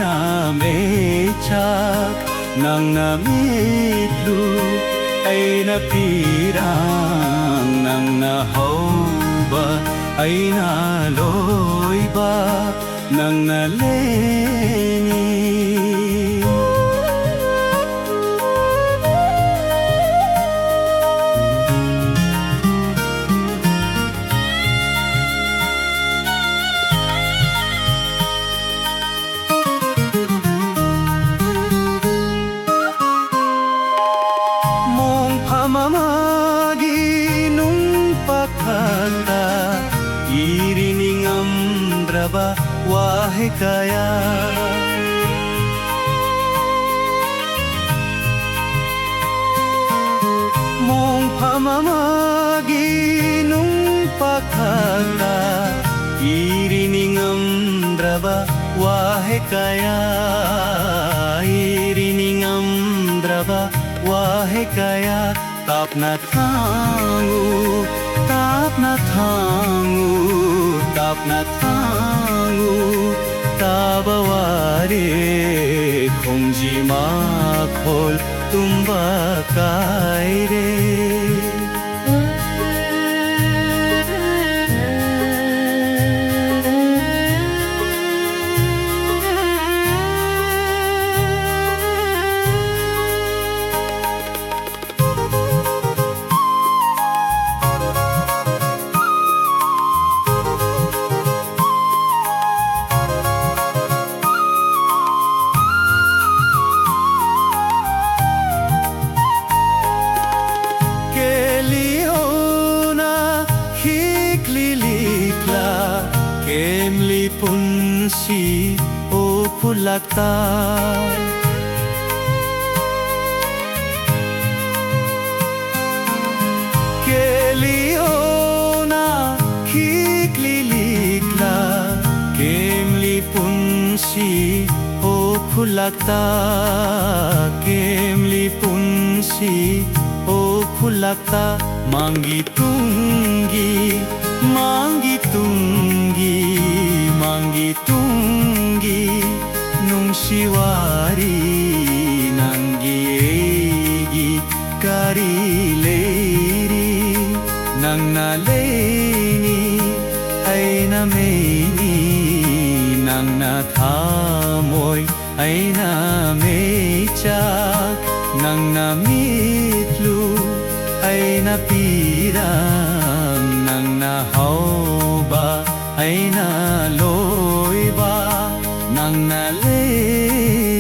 na mechak nang namitlu ay napirang nang nahauba ay naloy ba nang naleni. Pamamagi nung pakata irining amdraba wahe kaya mong pamamagi nung pakata irining amdraba wahe kaya irining amdraba wahe kaya tap na tangu, tap na tangu, tap na tangu, tabawari kongji makhol tumba kaire. Kemli punsi o pulakta Keliona kiklilikla Kemli punsi o pulakta Kemli punsi o pulakta Mangitunggi Mangitunggi Mangitunggi nung siwari nanggiegi karileri nang naleni ay nameni nang nathamoy ay namechak nang namitlu ay napirang nang nahauba ay naloy ba nang naleni.